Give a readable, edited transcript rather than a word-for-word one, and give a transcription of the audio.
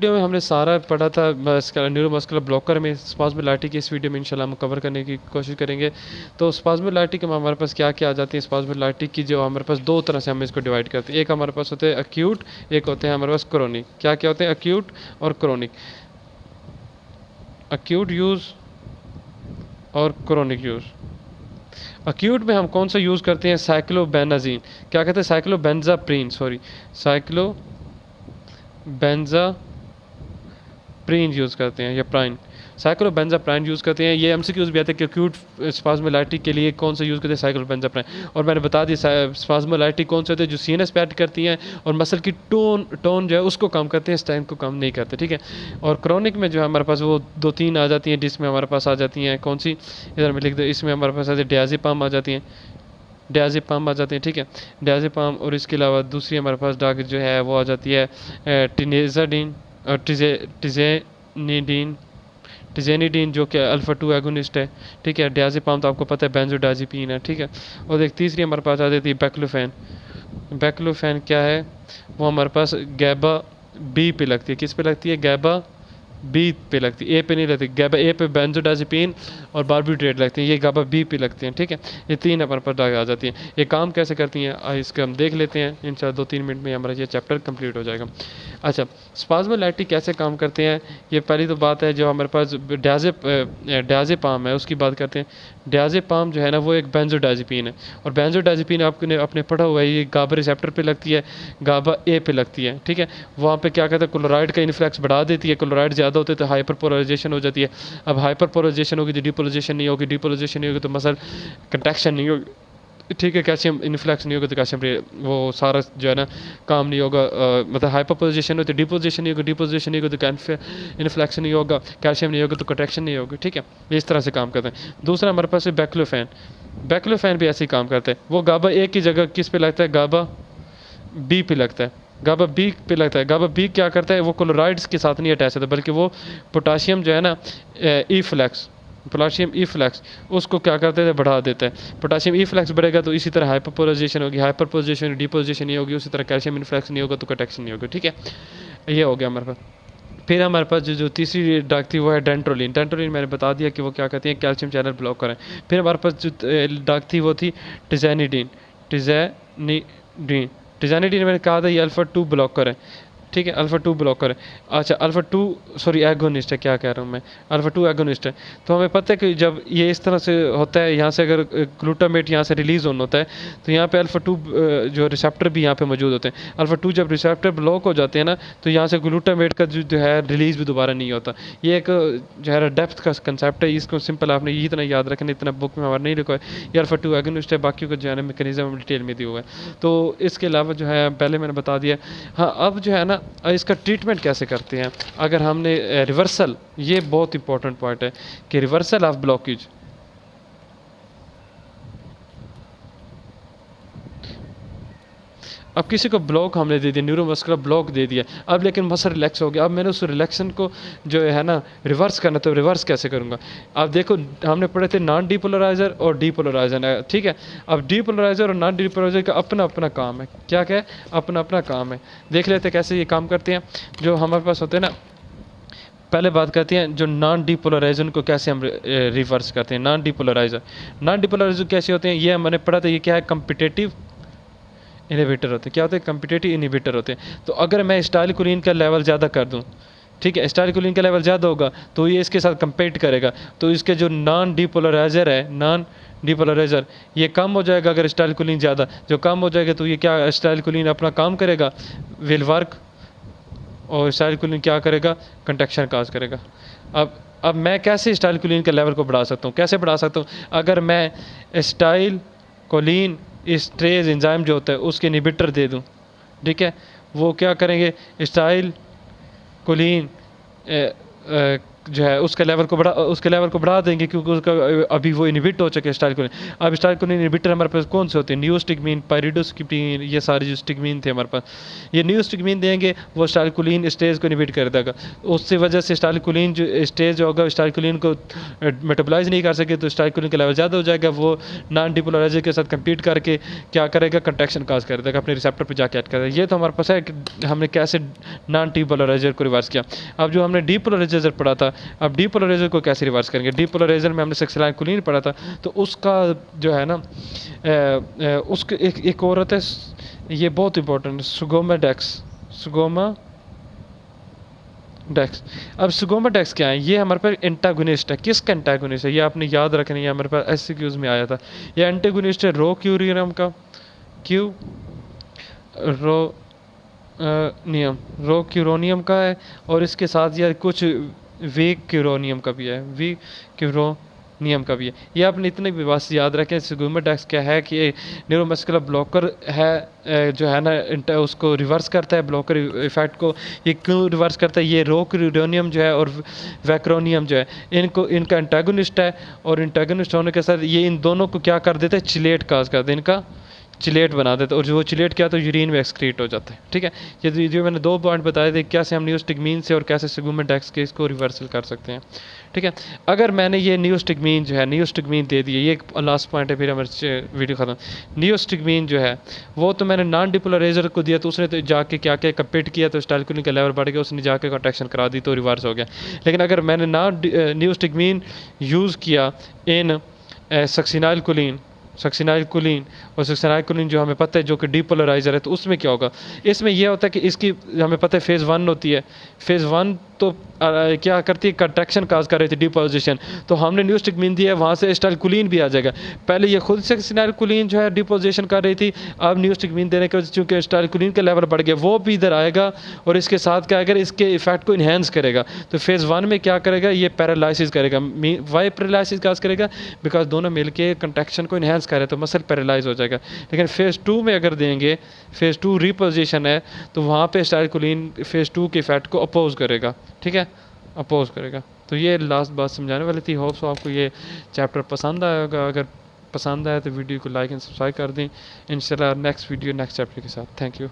Video में हमने सारा पढ़ा था न्यूरोमस्कुलर ब्लॉकर में, स्पाज्मोलाइटिक की इस वीडियो में इंशाल्लाह हम कवर करने की कोशिश करेंगे। तो स्पाज्मोलाइटिक में हमारे पास क्या क्या आ जाती है, स्पाज्मोलाइटिक की जो हमारे पास दो तरह से हम इसको डिवाइड करते हैं। एक हमारे पास होते हैं अक्यूट, एक होते हैं हमारे पास क्रोनिक। क्या क्या होते हैं, अक्यूट और क्रोनिक। अक्यूट यूज़ और क्रोनिक यूज़। अक्यूट में हम कौन सा यूज़ करते हैं, साइक्लोबेनाजीन, क्या कहते हैं, साइक्लोबेंजाप्रीन, सॉरी साइक्लोबेंजाप्रीन यूज़ करते हैं, या प्राइन, साइक्लोबेंजाप्राइन यूज़ करते हैं। ये एमसीक्यूज़ भी आते हैं कि अक्यूट स्पाज्मोलाइटिक के लिए कौन सा यूज़ करते हैं, साइक्लोबेंजाप्राइन। और मैंने बता दी स्पाज्मोलाइटिक कौन से होते हैं, जो सीएनएस पे एक्ट करती हैं और मसल की टोन जो है उसको कम करते हैं, स्ट्रेंथ को कम नहीं करते, ठीक है। और क्रोनिक में जो है हमारे पास वो 2-3 आ जाती हैं, जिसमें हमारे पास आ जाती हैं कौन सी, इधर में लिख दो, इसमें हमारे पास आती है डियाज़ेपाम आ जाती हैं, डियाज़ेपाम आ जाती है, ठीक है, डियाज़ेपाम। और इसके अलावा दूसरी हमारे पास डाग जो है वो आ जाती है टिनेजाडीन और टिजेनिडीन जो कि अल्फा 2 एगोनिस्ट है, ठीक है। डियाज़ेपाम तो आपको पता है बेंजोडाज़ेपीन है, ठीक है। और एक तीसरी हमारे पास आ जाती है बैक्लोफेन। बैक्लोफेन क्या है, वो हमारे पास गैबा बी पे लगती है, किस पे लगती है, गैबा बी पे लगती है, ए पे नहीं लगती। गैबा ए पे बेंजोडाज़ेपीन और बार्बिट्रेट लगती हैं, ये गाबा बी पे लगती हैं, ठीक है। ये तीन हमारे पास आ जाती हैं। ये काम कैसे करती हैं इसका हम देख लेते हैं, इंशाल्लाह 2-3 मिनट में हमारा ये चैप्टर कंप्लीट हो जाएगा। अच्छा, स्पाज्मोलाइटिक कैसे काम करते हैं, ये पहली तो बात है जो हमारे पास डियाज़ेपाम है उसकी बात करते हैं। डियाज़ेपाम जो है ना वो एक बेंजोडाज़ेपीन है, और बेंजोडाज़ेपीन आपने अपने पढ़ा हुआ है, ये गाबा रिसेप्टर पे लगती है, गाबा ए पे लगती है, ठीक है। वहाँ पे क्या कहते हैं, क्लोराइड का इन्फ्लक्स बढ़ा देती है, क्लोराइड ज़्यादा होते तो हाइपर पोलराइजेशन हो जाती है। अब हाइपर पोलराइजेशन होगी तो डिपोलराइजेशन नहीं होगी, डिपोलराइजेशन नहीं होगी तो मसल कंट्रैक्शन नहीं होगी, ठीक है। कैल्शियम इन्फ्लक्स नहीं होगा तो कैल्शियम वो सारा जो है ना काम नहीं होगा, मतलब हाइपरपोजिशन हो तो डिपोजिशन नहीं होगा, डिपोजिशन नहीं होगा तो इन्फ्लक्स नहीं होगा, कैल्शियम नहीं होगा तो कंट्रैक्शन नहीं होगी, ठीक है। इस तरह से काम करते हैं। दूसरा हमारे पास है बैक्लोफेन। बैक्लोफेन भी ऐसे ही काम करते हैं, वो गाबा ए की जगह किस पे लगता है, गाबा बी पे लगता है, गाबा बी पे लगता है। गाबा बी क्या करता है, वो क्लोराइड्स के साथ नहीं अटैच होता, बल्कि वो पोटाशियम जो है ना पोटाशियम ई फ्लैक्स उसको क्या करते थे, बढ़ा देता है। पोटाशियम ई फ्लैक्स बढ़ेगा तो इसी तरह हाइपरपोलाइजेशन होगी, हाइपरपोलाइजेशन डिपोजिशन नहीं होगी, उसी तरह कैल्शियम इन्फ्लक्स नहीं होगा तो कंट्रैक्शन नहीं होगा, ठीक है। ये हो गया हमारे पास। फिर हमारे पास जो तीसरी ड्रग थी वो है डेंट्रोलिन। डेंट्रोलिन मैंने बता दिया कि वो क्या कहती है, कैल्शियम चैनल ब्लॉकर है। फिर हमारे पास जो ड्रग थी वो थी टिजैनिडीन। टिजैनिडीन मैंने कहा था ये अल्फा 2 ब्लॉकर है, ठीक है, अल्फा 2 ब्लॉकर है। अच्छा, अल्फा 2 सॉरी एगोनिस्ट है, क्या कह रहा हूँ मैं, अल्फा 2 एगोनिस्ट है। तो हमें पता है कि जब ये इस तरह से होता है, यहाँ से अगर ग्लूटामेट यहाँ से रिलीज़ होना होता है तो यहाँ पे अल्फा 2 जो रिसेप्टर भी यहाँ पे मौजूद होते हैं। अल्फा 2 जब रिसेप्टर ब्लॉक हो जाते हैं ना तो यहाँ से ग्लूटामेट का जो है रिलीज़ भी दोबारा नहीं होता। ये एक जो है डेप्थ का कंसेप्ट है, इसको सिंपल आपने ये इतना याद रखना, इतना बुक में हमारा नहीं लिखा है। ये अल्फा 2 एगोनिस्ट है, बाकी को जो है मैकेनिज्म डिटेल में दिया हुआ है। तो इसके अलावा जो है पहले मैंने बता दिया। हाँ, अब जो है ना इसका ट्रीटमेंट कैसे करते हैं, अगर हमने रिवर्सल, ये बहुत इंपॉर्टेंट पॉइंट है कि रिवर्सल ऑफ ब्लॉकेज, अब किसी को ब्लॉक हमने दे दिया, न्यूरोमस्कुलर ब्लॉक दे दिया, अब लेकिन मसल रिलैक्स हो गया, अब मैंने उस रिलैक्सन को जो है ना रिवर्स करना, तो रिवर्स कैसे करूँगा। अब देखो हमने पढ़े थे नॉन डीपोलराइजर और डीपोलराइजर है, ठीक है। अब डीपोलराइजर और नॉन डीपोलराइजर का अपना अपना काम है, क्या क्या है, अपना अपना काम है। देख लेते हैं कैसे ये काम करते हैं। जो हमारे पास होते हैं ना, पहले बात करते हैं जो नॉन डीपोलराइजर को कैसे हम रिवर्स करते हैं। नॉन डीपोलराइजर कैसे होते हैं, ये हमने पढ़ा था, ये क्या है, कम्पिटेटिव इनहिबिटर होते हैं। क्या होते हैं, कम्पिटेटिव इनहिबिटर होते हैं। तो अगर मैं स्टाइलकोलिन का लेवल ज़्यादा कर दूं, ठीक है, स्टाइलकोलिन का लेवल ज़्यादा होगा तो ये इसके साथ कंपेट करेगा, तो इसके जो नॉन डीपोलराइजर है, नॉन डीपोलराइजर, ये कम हो जाएगा। अगर स्टाइलकोलिन ज़्यादा जो कम हो जाएगा तो ये क्या, स्टाइलकोलिन अपना काम करेगा, विल वर्क, और स्टाइलकोलिन क्या करेगा, कंट्रैक्शन काज करेगा। अब मैं कैसे स्टाइलकोलिन के लेवल को बढ़ा सकता हूँ, कैसे बढ़ा सकता हूँ, अगर मैं स्टाइलकोलिन स्ट्रेज एंजाइम जो होता है उसके इनहिबिटर दे दूं, ठीक है, वो क्या करेंगे, स्टाइलकोलिन जो है उसके लेवल को बढ़ा देंगे, क्योंकि उसका अभी वो इनहिबिट हो चुके हैं स्टाइल कोलिन। अब स्टाइल कोलिन इनहिबिटर हमारे पास कौन से होते हैं, नियोस्टिगमीन, पाइरिडोस्टिगमीन, ये सारे जो स्टिगमीन थे हमारे पास, ये नियोस्टिगमीन देंगे, वो स्टाइल कोलिन स्टेज को इनहिबिट कर देगा। उससे वजह से स्टाइल कोलिन जो स्टेज होगा स्टाइल कोलिन को मेटाबोलाइज नहीं कर सके, तो स्टाइल कोलिन का लेवल ज़्यादा हो जाएगा, वो नॉन डिपोलराइजर के साथ कम्पीट करके क्या करेगा, कंट्रैक्शन काज कर देगा, अपने रिसेप्टर पर जाके ऐड करेगा। ये तो हमारे पास है कि हमने कैसे नॉन डिपोलराइजर को रिवर्स किया। अब जो हमने डीपोलराइजर पढ़ा था, अब डीपोलराइजर को कैसे रिवर्स करेंगे। डीपोलराइजर में हमने सक्सिलाइनकोलिन पढ़ा था, तो उसका जो है ना उसके एक औरत है, ये बहुत इंपॉर्टेंट, सुगोमाडेक्स, सुगोमाडेक्स। अब सुगोमाडेक्स क्या है, ये हमारे पास एंटागोनिस्ट है। किसका एंटागोनिस्ट है, ये आपने याद रखना है, हमारे पास एससीक्यूज में आया था। ये एंटागोनिस्ट है रोक्यूरियम का, रोक्यूरोनियम का है, और इसके साथ यार कुछ वीक्यूरोनियम का भी है, वीक्यूरोनियम का भी है। ये आपने इतने भी बात याद रखें। सुगोमाडेक्स क्या है कि न्यूरोमस्कुलर ब्लॉकर है, जो है ना उसको रिवर्स करता है, ब्लॉकर इफेक्ट को। ये क्यों रिवर्स करता है, ये रोक्यूरोनियम जो है और वैक्रोनियम जो है, इनका एंटागोनिस्ट है, और एंटागोनिस्ट होने के साथ ये इन दोनों को क्या कर देते हैं, चिलेट काज कर देते हैं, इनका चिलेट बना देते, और जो चिलेट क्या तो यूरिन में एक्सक्रीट हो जाता है। ठीक है, ये जो मैंने 2 पॉइंट बताए थे, कैसे हम नियोस्टिगमीन से और कैसे सुगोमाडेक्स के इसको रिवर्सल कर सकते हैं। ठीक है, अगर मैंने ये नियोस्टिगमीन जो है, नियोस्टिगमीन दे दिए, ये लास्ट पॉइंट है, फिर हमारे वीडियो खत्म। नियोस्टिगमीन जो है वो तो मैंने नॉन डिपोलराइजर को दिया, तो उसने तो जाके क्या क्या कम्पीट किया, तो स्टाइल कोलिन का लेवल बढ़ गया, उसने जाके कॉन्ट्रैक्शन करा दी, तो रिवर्स हो गया। लेकिन अगर मैंने नियोस्टिगमीन यूज़ किया इन सक्सिनाइलकोलिन और सक्सिनाइलकोलिन जो हमें पता है जो कि डीपोलराइजर है, तो उसमें क्या होगा, इसमें यह होता है कि इसकी हमें पता है फेज़ 1 होती है। फेज़ 1 तो क्या करती है, कंट्रैक्शन काज कर रही थी, डिपोजिशन, तो हमने नियोस्टिगमीन दिया है, वहाँ से स्टाइलकोलिन भी आ जाएगा। पहले ये खुद सक्सिनाइलकोलिन जो है डिपोजिशन कर रही थी, अब नियोस्टिगमीन देने के वजह से चूँकि स्टाइलकोलिन का लेवल बढ़ गया, वो भी इधर आएगा, और इसके साथ क्या अगर इसके इफेक्ट को इन्हेंस करेगा। तो फेज़ 1 में क्या करेगा, ये पैरालिसिस करेगा। वाई पैरालिसिस काज करेगा, बिकॉज दोनों मिलके कंट्रैक्शन को इन्हेंस करे, तो मसल पैरालाइज हो जाएगा। लेकिन फेज़ 2 में अगर देंगे, फेज़ 2 रिपोजिशन है, तो वहाँ पे स्टाइलकोलिन फेज़ 2 के इफेक्ट को अपोज करेगा। ठीक है, अपोज करेगा। तो ये लास्ट बात समझाने वाली थी। होप सो आपको ये चैप्टर पसंद आया होगा। अगर पसंद आया तो वीडियो को लाइक एंड सब्सक्राइब कर दें। इंशाल्लाह नेक्स्ट वीडियो नेक्स्ट चैप्टर के साथ। Thank you.